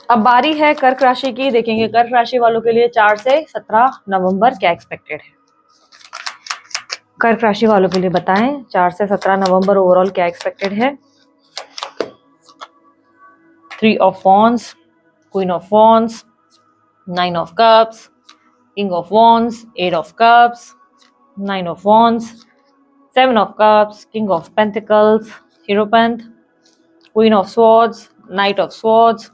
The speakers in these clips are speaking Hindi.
अब बारी है कर्क राशि की। देखेंगे कर्क राशि वालों के लिए 4 से 17 नवंबर क्या एक्सपेक्टेड है। कर्क राशि वालों के लिए बताएं 4 से 17 नवंबर ओवरऑल क्या एक्सपेक्टेड है। 3 of wands, queen of wands, 9 of cups, king of wands, 8 of cups, 9 of wands, 7 of cups, king of pentacles, hierophant, queen of swords, knight of swords,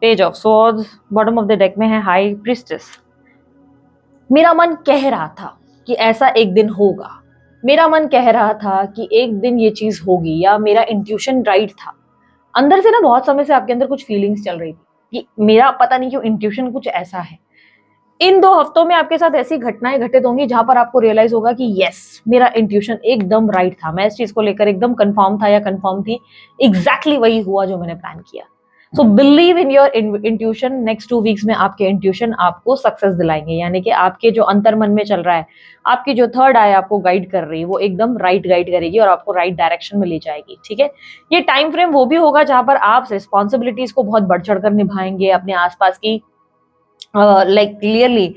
page of swords. Bottom of the deck में है हाई प्रीस्टेस। मेरा मन कह रहा था कि ऐसा एक दिन होगा, मेरा मन कह रहा था कि एक दिन ये चीज होगी, या मेरा इंट्यूशन राइट था। अंदर से ना बहुत समय से आपके अंदर कुछ फीलिंग्स चल रही थी कि मेरा पता नहीं क्यों इंट्यूशन कुछ ऐसा है। इन 2 हफ्तों में आपके साथ ऐसी घटनाएं घटित होंगी जहां पर आपको रियलाइज होगा कि यस, मेरा इंट्यूशन एकदम राइट था, मैं इस चीज को लेकर एकदम कंफर्म था या कंफर्म थी, एग्जैक्टली वही हुआ जो मैंने प्लान किया। So believe in your intuition. Next 2 weeks में आपके इंट्यूशन आपको सक्सेस दिलाएंगे, यानी कि आपके जो अंतर मन में चल रहा है, आपकी जो थर्ड आई आपको गाइड कर रही है, वो एकदम राइट गाइड करेगी और आपको राइट डायरेक्शन में ले जाएगी। ठीक है, ये टाइम फ्रेम वो भी होगा जहां पर आप रिस्पॉन्सिबिलिटीज को बहुत बढ़ चढ़कर निभाएंगे, अपने आसपास की लाइक क्लियरली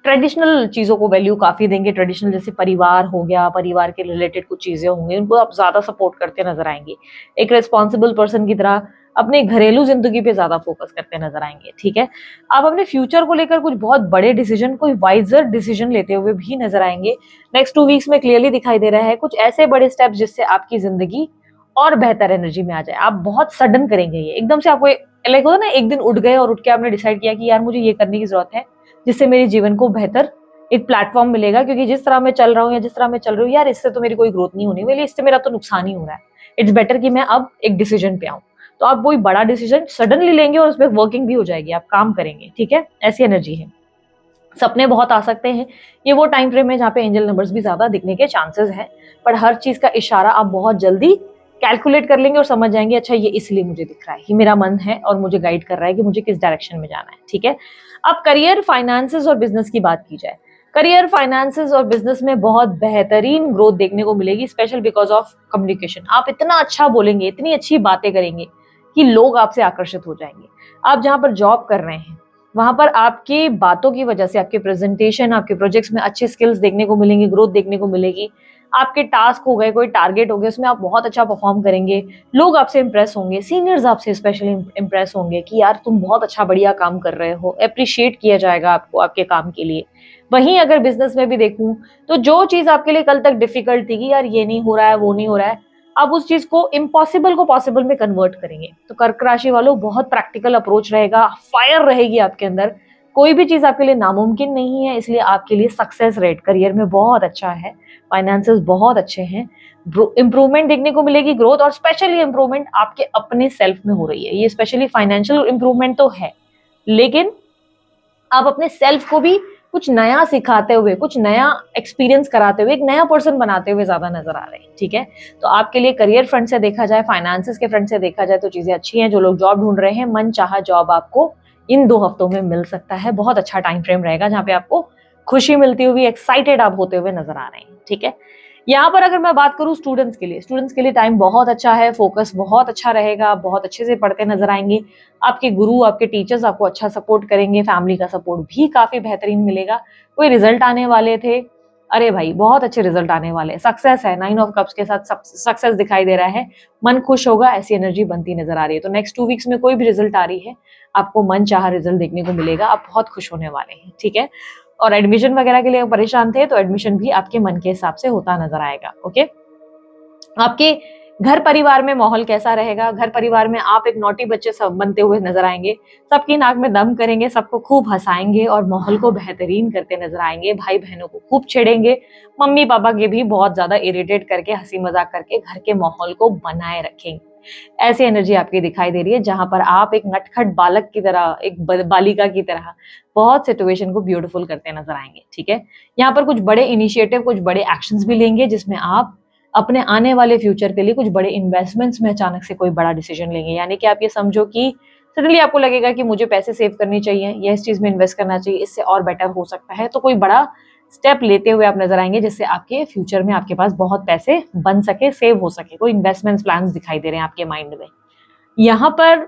ट्रेडिशनल चीजों को वैल्यू काफी देंगे। ट्रेडिशनल जैसे परिवार हो गया, परिवार के रिलेटेड कुछ चीजें होंगी, उनको आप ज्यादा सपोर्ट करते नजर आएंगे। एक रिस्पॉन्सिबल पर्सन की तरह अपने घरेलू जिंदगी पे ज्यादा फोकस करते नजर आएंगे। ठीक है, आप अपने फ्यूचर को लेकर कुछ बहुत बड़े डिसीजन, कोई वाइजर डिसीजन लेते हुए भी नजर आएंगे। नेक्स्ट 2 वीक्स में क्लियरली दिखाई दे रहा है कुछ ऐसे बड़े स्टेप्स जिससे आपकी जिंदगी और बेहतर एनर्जी में आ जाए। आप बहुत सडन करेंगे, ये एकदम से आपको लाइक होता ना, एक दिन उठ गए और उठ के आपने डिसाइड किया कि यार मुझे ये करने की जरूरत है जिससे मेरे जीवन को बेहतर एक प्लेटफॉर्म मिलेगा, क्योंकि जिस तरह मैं चल रहा हूँ या जिस तरह मैं चल रही हूँ यार, इससे तो मेरी कोई ग्रोथ नहीं होनी वाली, इससे मेरा तो नुकसान ही हो रहा है। इट्स बेटर कि मैं अब एक डिसीजन पे आऊँ। तो आप कोई बड़ा डिसीजन सडनली लेंगे और उसमें वर्किंग भी हो जाएगी, आप काम करेंगे। ठीक है, ऐसी एनर्जी है। सपने बहुत आ सकते हैं। ये वो टाइम फ्रेम है जहाँ पे एंजल नंबर्स भी ज्यादा दिखने के चांसेस हैं, पर हर चीज का इशारा आप बहुत जल्दी कैलकुलेट कर लेंगे और समझ जाएंगे अच्छा ये इसलिए मुझे दिख रहा है, ये मेरा मन है और मुझे गाइड कर रहा है कि मुझे किस डायरेक्शन में जाना है। ठीक है, अब करियर, फाइनेंसेस और बिजनेस की बात की जाए। करियर, फाइनेंसेस और बिजनेस में बहुत बेहतरीन ग्रोथ देखने को मिलेगी, स्पेशल बिकॉज ऑफ कम्युनिकेशन। आप इतना अच्छा बोलेंगे, इतनी अच्छी बातें करेंगे कि लोग आपसे आकर्षित हो जाएंगे। आप जहां पर जॉब कर रहे हैं वहां पर आपकी बातों की वजह से, आपके प्रेजेंटेशन, आपके प्रोजेक्ट्स में अच्छे स्किल्स देखने को मिलेंगे, ग्रोथ देखने को मिलेगी। आपके टास्क हो गए, कोई टारगेट हो गया, उसमें आप बहुत अच्छा परफॉर्म करेंगे, लोग आपसे इंप्रेस होंगे, सीनियर्स आपसे स्पेशली इंप्रेस होंगे कि यार तुम बहुत अच्छा बढ़िया काम कर रहे हो, अप्रिशिएट किया जाएगा आपको आपके काम के लिए। वहीं अगर बिजनेस में भी देखूं तो जो चीज आपके लिए कल तक डिफिकल्ट थी कि यार ये नहीं हो रहा है, वो नहीं हो रहा है, आप उस चीज को इम्पॉसिबल को पॉसिबल में कन्वर्ट करेंगे। तो कर्क राशि वालों बहुत प्रैक्टिकल अप्रोच रहेगा, फायर रहेगी आपके अंदर, कोई भी चीज आपके लिए नामुमकिन नहीं है, इसलिए आपके लिए सक्सेस रेट करियर में बहुत अच्छा है, फाइनेंसेस बहुत अच्छे हैं, इंप्रूवमेंट देखने को मिलेगी, ग्रोथ और स्पेशली इंप्रूवमेंट आपके अपने सेल्फ में हो रही है। ये स्पेशली फाइनेंशियल इंप्रूवमेंट तो है, लेकिन आप अपने सेल्फ को भी कुछ नया सिखाते हुए, कुछ नया एक्सपीरियंस कराते हुए, एक नया पर्सन बनाते हुए ज्यादा नजर आ रहे हैं। ठीक है, तो आपके लिए करियर फ्रंट से देखा जाए, फाइनेंसेस के फ्रंट से देखा जाए तो चीजें अच्छी हैं। जो लोग जॉब ढूंढ रहे हैं, मन चाहा जॉब आपको इन 2 हफ्तों में मिल सकता है। बहुत अच्छा टाइम फ्रेम रहेगा जहां पे आपको खुशी मिलती हुई, एक्साइटेड आप होते हुए नजर आ रहे हैं। ठीक है, यहाँ पर अगर मैं बात करूँ स्टूडेंट्स के लिए टाइम बहुत अच्छा है, फोकस बहुत अच्छा रहेगा, बहुत अच्छे से पढ़ते नजर आएंगे। आपके गुरु, आपके टीचर्स आपको अच्छा सपोर्ट करेंगे, फैमिली का सपोर्ट भी काफी बेहतरीन मिलेगा। कोई रिजल्ट आने वाले थे, अरे भाई बहुत अच्छे रिजल्ट आने वाले, सक्सेस है, 9 ऑफ कप्स के साथ सक्सेस दिखाई दे रहा है, मन खुश होगा, ऐसी एनर्जी बनती नजर आ रही है। तो नेक्स्ट 2 वीक्स में कोई भी रिजल्ट आ रही है, आपको मन चाहा रिजल्ट देखने को मिलेगा, आप बहुत खुश होने वाले हैं। ठीक है, और एडमिशन वगैरह के लिए परेशान थे तो एडमिशन भी आपके मन के हिसाब से होता नजर आएगा। ओके, आपके घर परिवार में माहौल कैसा रहेगा? घर परिवार में आप एक नॉटी बच्चे सब बनते हुए नजर आएंगे, सबकी नाक में दम करेंगे, सबको खूब हंसाएंगे और माहौल को बेहतरीन करते नजर आएंगे। भाई बहनों को खूब छेड़ेंगे, मम्मी पापा के भी बहुत ज्यादा इरिटेट करके, हंसी मजाक करके घर के माहौल को बनाए रखेंगे। ऐसी एनर्जी आपकी दिखाई दे रही है जहां पर आप एक नटखट बालक की तरह, एक बालिका की तरह बहुत सिचुएशन को ब्यूटीफुल करते नजर आएंगे। ठीक है, यहाँ पर कुछ बड़े इनिशिएटिव, कुछ बड़े एक्शंस भी लेंगे जिसमें आप अपने आने वाले फ्यूचर के लिए कुछ बड़े इन्वेस्टमेंट्स में अचानक से कोई बड़ा डिसीजन लेंगे। यानी कि आप ये समझो कि सडनली आपको लगेगा कि मुझे पैसे सेव करनी चाहिए या इस चीज में इन्वेस्ट करना चाहिए, इससे और बेटर हो सकता है। तो कोई बड़ा स्टेप लेते हुए आप नजर आएंगे जिससे आपके फ्यूचर में आपके पास बहुत पैसे बन सके, सेव हो सके। कोई इन्वेस्टमेंट प्लान्स दिखाई दे रहे हैं आपके माइंड में। यहाँ पर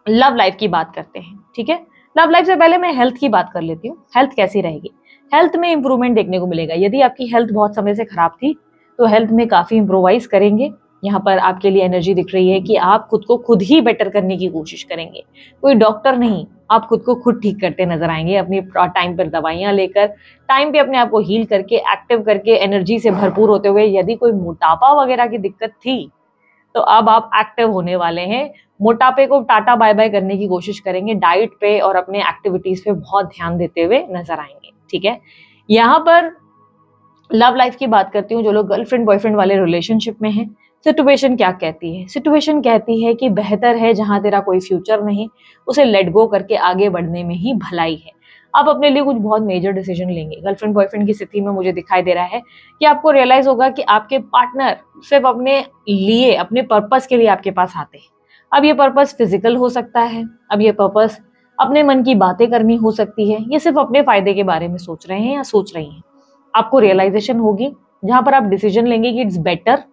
लव लाइफ की बात करते हैं, ठीक है। लव लाइफ से पहले मैं हेल्थ की बात कर लेती हूँ। हेल्थ कैसी रहेगी? हेल्थ में इंप्रूवमेंट देखने को मिलेगा। यदि आपकी हेल्थ बहुत समय से खराब थी तो हेल्थ में काफी इंप्रोवाइज करेंगे। यहाँ पर आपके लिए एनर्जी दिख रही है कि आप खुद को खुद ही बेटर करने की कोशिश करेंगे, कोई डॉक्टर नहीं, आप खुद को खुद ठीक करते नजर आएंगे, अपनी टाइम पर दवाइयां लेकर, टाइम पे अपने आप को हील करके, एक्टिव करके, एनर्जी से भरपूर होते हुए। यदि कोई मोटापा वगैरह की दिक्कत थी तो अब आप एक्टिव होने वाले हैं, मोटापे को टाटा बाय बाय करने की कोशिश करेंगे, डाइट पे और अपने एक्टिविटीज पे बहुत ध्यान देते हुए नजर आएंगे, ठीक है। यहाँ पर लव लाइफ की बात करती हूँ। जो लोग गर्लफ्रेंड बॉयफ्रेंड वाले रिलेशनशिप में हैं, सिचुएशन क्या कहती है? सिचुएशन कहती है कि बेहतर है जहां तेरा कोई फ्यूचर नहीं, उसे लेट गो करके आगे बढ़ने में ही भलाई है। आप अपने लिए कुछ बहुत मेजर डिसीजन लेंगे। गर्लफ्रेंड बॉयफ्रेंड की स्थिति में मुझे दिखाई दे रहा है कि आपको रियलाइज होगा कि आपके पार्टनर सिर्फ अपने लिए, अपने पर्पस के लिए आपके पास आते हैं। अब ये पर्पस फिजिकल हो सकता है, अब ये पर्पस अपने मन की बातें करनी हो सकती है, ये सिर्फ अपने फायदे के बारे में सोच रहे हैं या सोच रही हैं। आपको रियलाइजेशन होगी जहां पर आप डिसीजन लेंगे कि इट्स बेटर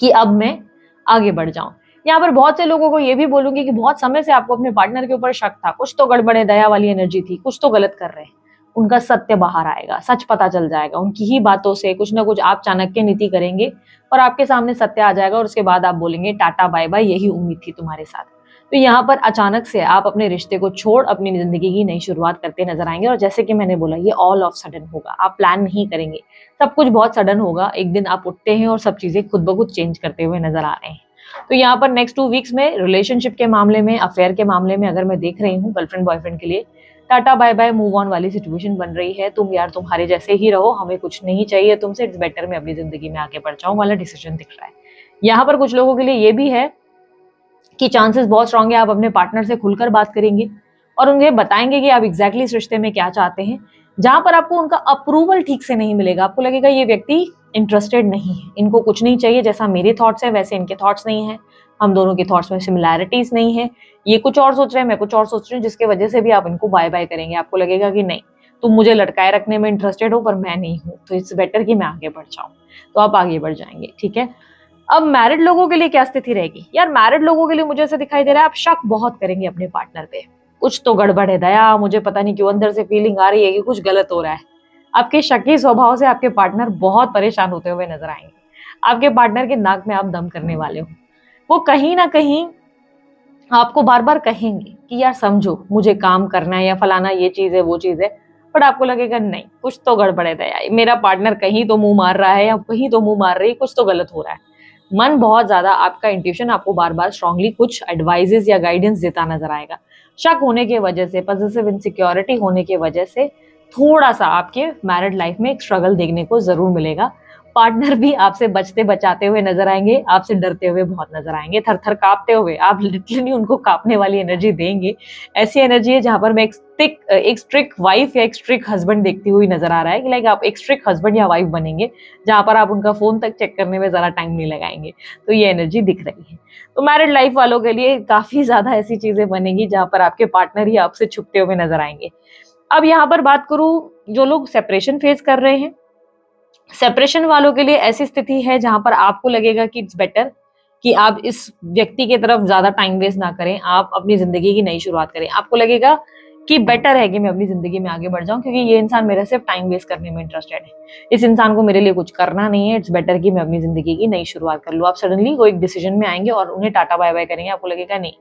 कि अब मैं आगे बढ़ जाऊं। यहाँ पर बहुत से लोगों को ये भी बोलूंगी कि बहुत समय से आपको अपने पार्टनर के ऊपर शक था, कुछ तो गड़बड़ है, दया वाली एनर्जी थी, कुछ तो गलत कर रहे हैं। उनका सत्य बाहर आएगा, सच पता चल जाएगा। उनकी ही बातों से कुछ ना कुछ आप चाणक्य नीति करेंगे और आपके सामने सत्य आ जाएगा और उसके बाद आप बोलेंगे टाटा बाय बाय, यही उम्मीद थी तुम्हारे साथ। तो यहाँ पर अचानक से आप अपने रिश्ते को छोड़ अपनी जिंदगी की नई शुरुआत करते नजर आएंगे। और जैसे कि मैंने बोला, ये ऑल ऑफ सडन होगा, आप प्लान नहीं करेंगे, सब कुछ बहुत सडन होगा। एक दिन आप उठते हैं और सब चीजें खुद ब खुद चेंज करते हुए नजर आ रहे हैं। तो यहाँ पर नेक्स्ट 2 वीक्स में रिलेशनशिप के मामले में, अफेयर के मामले में अगर मैं देख रही हूँ गर्लफ्रेंड बॉयफ्रेंड के लिए, tata bye bye move on वाली सिचुएशन बन रही है। तुम यार तुम्हारे जैसे ही रहो, हमें कुछ नहीं चाहिए तुमसे, इट्स बेटर मैं अपनी जिंदगी में आगे बढ़ जाऊं वाला डिसीजन दिख रहा है। यहाँ पर कुछ लोगों के लिए ये भी है कि चांसेस बहुत स्ट्रांग है आप अपने पार्टनर से खुलकर बात करेंगे और उन्हें बताएंगे कि आप एग्जैक्टली इस रिश्ते में क्या चाहते हैं। जहां पर आपको उनका अप्रूवल ठीक से नहीं मिलेगा, आपको लगेगा ये व्यक्ति इंटरेस्टेड नहीं है, इनको कुछ नहीं चाहिए, जैसा मेरे थॉट्स है वैसे इनके थॉट्स नहीं है, हम दोनों के थॉट्स में सिमिलैरिटीज नहीं है, ये कुछ और सोच रहे हैं, मैं कुछ और सोच रही हूँ, जिसकी वजह से भी आप इनको बाय बाय करेंगे। आपको लगेगा कि नहीं, तुम मुझे लटकाए रखने में इंटरेस्टेड हो पर मैं नहीं हूँ, तो इट्स बेटर कि मैं आगे बढ़ जाऊँ। तो आप आगे बढ़ जाएंगे, ठीक है। अब मैरिड लोगों के लिए क्या स्थिति रहेगी? यार मैरिड लोगों के लिए मुझे ऐसा दिखाई दे रहा है आप शक बहुत करेंगे अपने पार्टनर पे, कुछ तो गड़बड़ है दया, मुझे पता नहीं क्यों अंदर से फीलिंग आ रही है कि कुछ गलत हो रहा है। आपके शकी स्वभाव से आपके पार्टनर बहुत परेशान होते हुए नजर आएंगे। आपके पार्टनर के नाक में आप दम करने वाले हो। वो कहीं ना कहीं आपको बार बार कहेंगे कि यार समझो, मुझे काम करना है या फलाना ये चीज है वो चीज है, बट आपको लगेगा नहीं, कुछ तो गड़बड़ है दया, मेरा पार्टनर कहीं तो मुंह मार रहा है या कहीं तो मुंह मार रही है, कुछ तो गलत हो रहा है। मन बहुत ज्यादा, आपका इंट्यूशन आपको बार बार स्ट्रांगली कुछ एडवाइजेस या गाइडेंस देता नजर आएगा। शक होने की वजह से, पॉजिटिव इनसिक्योरिटी होने की वजह से थोड़ा सा आपके मैरिड लाइफ में एक स्ट्रगल देखने को जरूर मिलेगा। पार्टनर भी आपसे बचते बचाते हुए नजर आएंगे, आपसे डरते हुए बहुत नजर आएंगे, थर थर कांपते हुए। आप लिटरली उनको कांपने वाली एनर्जी देंगे। ऐसी एनर्जी है जहां पर मैं एक स्ट्रिक्ट वाइफ या एक स्ट्रिक्ट हस्बैंड देखती हुई नजर आ रहा है कि लाइक आप एक स्ट्रिक्ट हस्बैंड या वाइफ बनेंगे, जहां पर आप उनका फोन तक चेक करने में जरा टाइम नहीं लगाएंगे। तो ये एनर्जी दिख रही है। तो मैरिड लाइफ वालों के लिए काफी ज्यादा ऐसी चीजें बनेगी जहां पर आपके पार्टनर ही आपसे छुपते हुए नजर आएंगे। अब यहाँ पर बात करूं जो लोग सेपरेशन फेस कर रहे हैं, सेपरेशन वालों के लिए ऐसी स्थिति है जहां पर आपको लगेगा कि इट्स बेटर कि आप इस व्यक्ति की तरफ ज्यादा टाइम वेस्ट ना करें, आप अपनी जिंदगी की नई शुरुआत करें। आपको लगेगा कि बेटर है कि मैं अपनी जिंदगी में आगे बढ़ जाऊं, क्योंकि ये इंसान मेरे सिर्फ टाइम वेस्ट करने में इंटरेस्टेड है, इस इंसान को मेरे लिए कुछ करना नहीं है, इट्स बेटर कि मैं अपनी जिंदगी की नई शुरुआत कर लूं। आप सडनली कोई एक डिसीजन में आएंगे और उन्हें टाटा बाय बाय करेंगे। आपको लगेगा नहीं,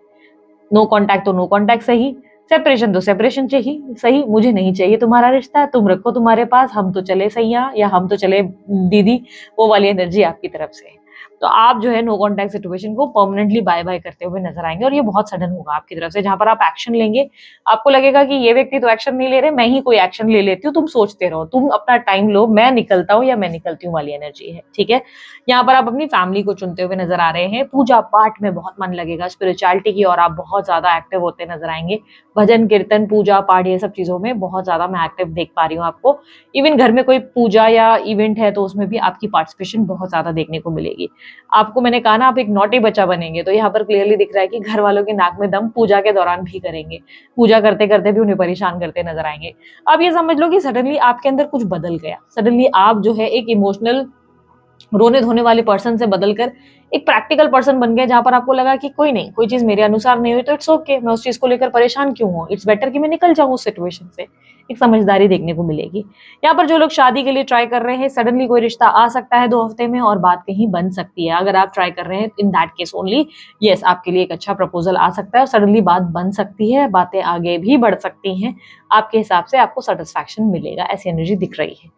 नो कॉन्टैक्ट तो नो कॉन्टैक्ट सही, सेपरेशन तो सेपरेशन चाहिए सही, मुझे नहीं चाहिए तुम्हारा रिश्ता, तुम रखो तुम्हारे पास, हम तो चले सैया या हम तो चले दीदी, वो वाली एनर्जी आपकी तरफ से है। तो आप जो है नो कॉन्टैक्ट सिचुएशन को परमानेंटली बाय बाय करते हुए नजर आएंगे और ये बहुत सडन होगा आपकी तरफ से, जहां पर आप एक्शन लेंगे। आपको लगेगा कि ये व्यक्ति तो एक्शन नहीं ले रहे, मैं ही कोई एक्शन ले लेती हूँ, तुम सोचते रहो, तुम अपना टाइम लो, मैं निकलता हूँ या मैं निकलती हूँ वाली एनर्जी है, ठीक है। यहाँ पर आप अपनी फैमिली को चुनते हुए नजर आ रहे हैं। पूजा पाठ में बहुत मन लगेगा, स्पिरिचुअलिटी की और आप बहुत ज्यादा एक्टिव होते नजर आएंगे। भजन कीर्तन पूजा पाठ ये सब चीजों में बहुत ज्यादा मैं एक्टिव देख पा रही हूँ आपको। इवन घर में कोई पूजा या इवेंट है तो उसमें भी आपकी पार्टिसिपेशन बहुत ज्यादा देखने को मिलेगी। आपको मैंने कहा ना आप एक नॉटी बच्चा बनेंगे, तो यहाँ पर क्लियरली दिख रहा है कि घर वालों के नाक में दम पूजा के दौरान भी करेंगे, पूजा करते करते भी उन्हें परेशान करते नजर आएंगे। अब ये समझ लो कि सडनली आपके अंदर कुछ बदल गया, सडनली आप जो है एक इमोशनल रोने धोने वाले पर्सन से बदलकर एक प्रैक्टिकल पर्सन बन गए, जहां पर आपको लगा कि कोई नहीं, कोई चीज मेरे अनुसार नहीं हुई तो इट्स ओके, मैं उस चीज को लेकर परेशान क्यों हूँ, इट्स बेटर कि मैं निकल जाऊं उस सिचुएशन से। एक समझदारी देखने को मिलेगी। यहाँ पर जो लोग शादी के लिए ट्राई कर रहे हैं, सडनली कोई रिश्ता आ सकता है 2 हफ्ते में और बात कहीं बन सकती है। अगर आप ट्राई कर रहे हैं in that case only, yes, आपके लिए एक अच्छा प्रपोजल आ सकता है और सडनली बात बन सकती है, बातें आगे भी बढ़ सकती हैं, आपके हिसाब से आपको सेटिस्फैक्शन मिलेगा, ऐसी एनर्जी दिख रही है।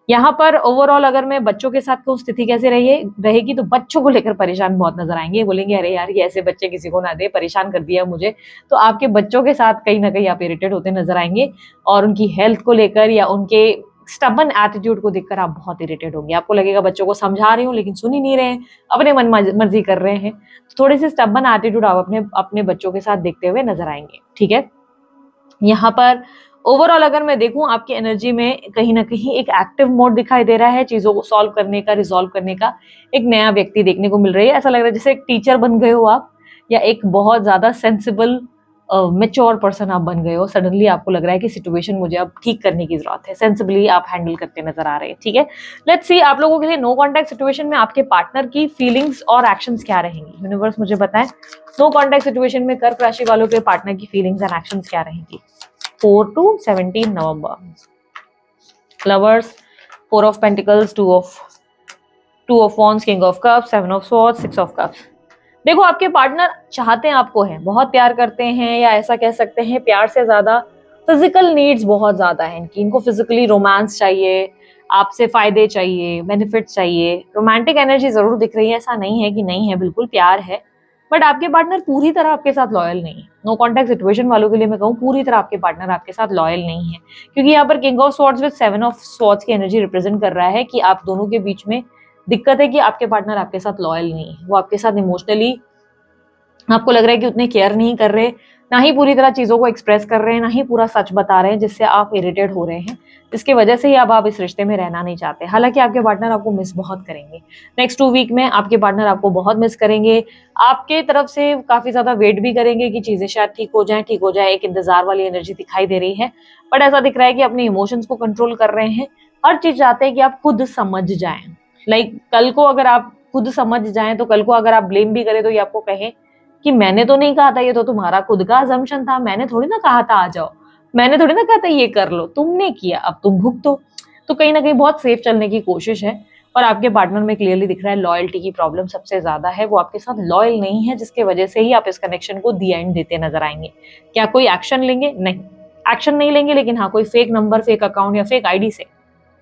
यहाँ पर ओवरऑल अगर मैं बच्चों के साथ कहूँ स्थिति कैसे रहेगी, तो बच्चों को लेकर परेशान बहुत नजर आएंगे, बोलेंगे अरे यार ये ऐसे बच्चे किसी को ना दे, परेशान कर दिया मुझे। तो आपके बच्चों के साथ कहीं ना कहीं आप इरिटेट होते नजर आएंगे और उनकी हेल्थ को लेकर या उनके स्टबन एटीट्यूड को देखकर आप बहुत इरिटेट होंगे। आपको लगेगा बच्चों को समझा रही हूँ लेकिन सुन ही नहीं रहे हैं, अपने मन मर्जी कर रहे हैं। तो थोड़े से स्टबन एटीट्यूड आप अपने बच्चों के साथ देखते हुए नजर आएंगे, ठीक है। यहाँ पर ओवरऑल अगर मैं देखूं आपकी एनर्जी में कहीं ना कहीं एक एक्टिव मोड दिखाई दे रहा है, चीजों को सॉल्व करने का, रिजॉल्व करने का एक नया व्यक्ति देखने को मिल रही है। ऐसा लग रहा है जैसे एक टीचर बन गए हो आप, या एक बहुत ज्यादा सेंसिबल मेच्योर पर्सन आप बन गए हो। सडनली आपको लग रहा है कि सिचुएशन मुझे अब ठीक करने की जरूरत है, सेंसिबली आप हैंडल करते नजर आ रहे हैं, ठीक है। लेट्स सी आप लोगों के लिए नो कॉन्टैक्ट सिचुएशन में आपके पार्टनर की फीलिंग्स और एक्शंस क्या रहेंगी। यूनिवर्स मुझे बताएं, नो कॉन्टैक्ट सिचुएशन में कर्क राशि वालों के पार्टनर की फीलिंग्स एंड एक्शंस क्या रहेंगी 4 to 17 November. Lovers, 4 of Pentacles, 2 of Wands, King of Cups, 7 of Swords, 6 of Cups. देखो आपके पार्टनर चाहते हैं आपको, है बहुत प्यार करते हैं, या ऐसा कह सकते हैं प्यार से ज्यादा फिजिकल नीड्स बहुत ज्यादा है इनकी। इनको फिजिकली रोमांस चाहिए, आपसे फायदे चाहिए, बेनिफिट्स चाहिए, रोमांटिक एनर्जी जरूर दिख रही है, ऐसा नहीं है कि नहीं है, बिल्कुल प्यार है। बट आपके पार्टनर पूरी तरह आपके साथ लॉयल नहीं है। नो कॉन्टैक्ट सिचुएशन वालों के लिए मैं कहूँ पूरी तरह आपके पार्टनर आपके साथ लॉयल नहीं है, क्योंकि यहाँ पर king of swords with 7 of swords की एनर्जी रिप्रेजेंट कर रहा है कि आप दोनों के बीच में दिक्कत है कि आपके पार्टनर आपके साथ लॉयल नहीं है। वो आपके साथ इमोशनली आपको लग रहा है कि उतने केयर नहीं कर रहे, ना ही पूरी तरह चीजों को एक्सप्रेस कर रहे हैं, ना ही पूरा सच बता रहे हैं, जिससे आप इरिटेट हो रहे हैं, जिसकी वजह से ही अब आप इस रिश्ते में रहना नहीं चाहते। हालांकि आपके पार्टनर आपको मिस बहुत करेंगे। नेक्स्ट 2 वीक में आपके पार्टनर आपको बहुत मिस करेंगे, आपके तरफ से काफी ज्यादा वेट भी करेंगे कि चीजें शायद ठीक हो जाए, एक इंतजार वाली एनर्जी दिखाई दे रही है। बट ऐसा दिख रहा है कि अपने इमोशंस को कंट्रोल कर रहे हैं, हर चीज चाहते हैं कि आप खुद समझ जाएं। लाइक कल को अगर आप खुद समझ जाएं, तो कल को अगर आप ब्लेम भी करें तो ये आपको कहें कि मैंने तो नहीं कहा था, ये तो तुम्हारा खुद का अजम्पशन था, मैंने थोड़ी ना कहा था आ जाओ, मैंने थोड़ी ना कहा था ये कर लो, तुमने किया, अब तुम भुगतो। तो कहीं ना कहीं बहुत सेफ चलने की कोशिश है। और आपके पार्टनर में क्लियरली दिख रहा है लॉयल्टी की प्रॉब्लम सबसे ज्यादा है, वो आपके साथ लॉयल नहीं है, जिसके वजह से ही आप इस कनेक्शन को दी एंड देते नजर आएंगे। क्या कोई एक्शन लेंगे? नहीं, एक्शन नहीं लेंगे, लेकिन हाँ कोई फेक नंबर, फेक अकाउंट या फेक आईडी से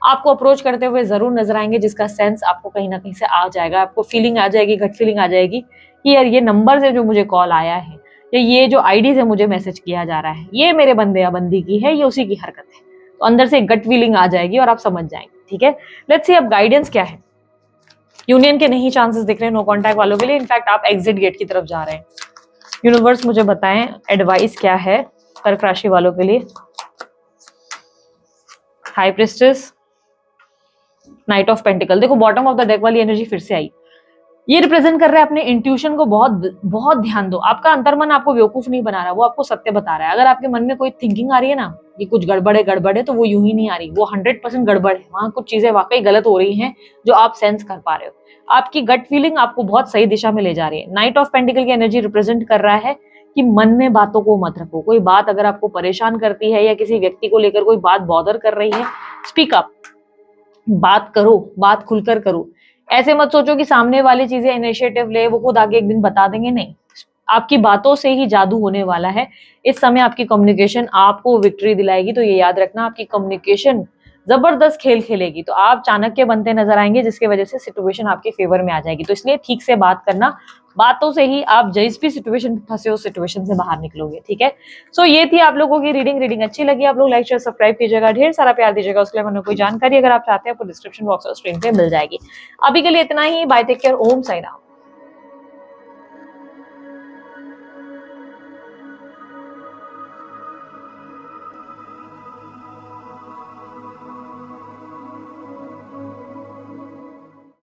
आपको अप्रोच करते हुए जरूर नजर आएंगे, जिसका सेंस आपको कहीं ना कहीं से आ जाएगा, आपको फीलिंग आ जाएगी, गट फीलिंग आ जाएगी कि यार ये नंबर से जो मुझे कॉल आया है, या ये जो आईडी से मुझे मैसेज किया जा रहा है, ये मेरे बंदे या बंदी की है, ये उसी की हरकत है। तो अंदर से गट फीलिंग आ जाएगी और आप समझ जाएंगे, ठीक है। लेट्स सी अब गाइडेंस क्या है। यूनियन के नहीं चांसेस दिख रहे हैं नो कॉन्टैक्ट वालों के लिए, इनफैक्ट आप एग्जिट गेट की तरफ जा रहे हैं। यूनिवर्स मुझे बताएं एडवाइस क्या है कर्क राशि वालों के लिए। High priestess, night of pentacle. देखो बॉटम ऑफ द डेक वाली एनर्जी फिर से आई, ये रिप्रेजेंट कर रहा है अपने इंट्यूशन को बहुत बहुत ध्यान दो। आपका अंतर्मन आपको बेवकूफ नहीं बना रहा, वो आपको सत्य बता रहा है। अगर आपके मन में कोई थिंकिंग आ रही है ना कि कुछ गड़बड़ है, तो वो यूं ही नहीं आ रही, वो 100% गड़बड़ है। वहां कुछ चीजें वाकई गलत हो रही हैं जो आप सेंस कर पा रहे हो। आपकी गट फीलिंग आपको बहुत सही दिशा में ले जा रही है। नाइट ऑफ पेंटिकल की एनर्जी रिप्रेजेंट कर रहा है कि मन में बातों को मत रखो। कोई बात अगर आपको परेशान करती है या किसी व्यक्ति को लेकर कोई बात बॉदर कर रही है, स्पीक अप, बात करो, बात खुलकर करो। ऐसे मत सोचो कि सामने वाली चीजें इनिशिएटिव ले, वो खुद आगे एक दिन बता देंगे, नहीं। आपकी बातों से ही जादू होने वाला है। इस समय आपकी कम्युनिकेशन आपको विक्ट्री दिलाएगी, तो ये याद रखना, आपकी कम्युनिकेशन जबरदस्त खेल खेलेगी। तो आप चाणक्य बनते नजर आएंगे, जिसकी वजह से सिचुएशन आपके फेवर में आ जाएगी। तो इसलिए ठीक से बात करना, बातों से ही आप जिस भी सिचुएशन में फंसे हो सिचुएशन से बाहर निकलोगे, ठीक है। सो ये थी आप लोगों की रीडिंग अच्छी लगी आप लोग लाइक शेयर सब्सक्राइब कीजिएगा, ढेर सारा प्यार दीजिएगा। उसके लिए कोई जानकारी अगर आप चाहते हैं आपको डिस्क्रिप्शन बॉक्स और स्क्रीन पे मिल जाएगी। अभी के लिए इतना ही, बाय, टेक केयर, ओम साई राम।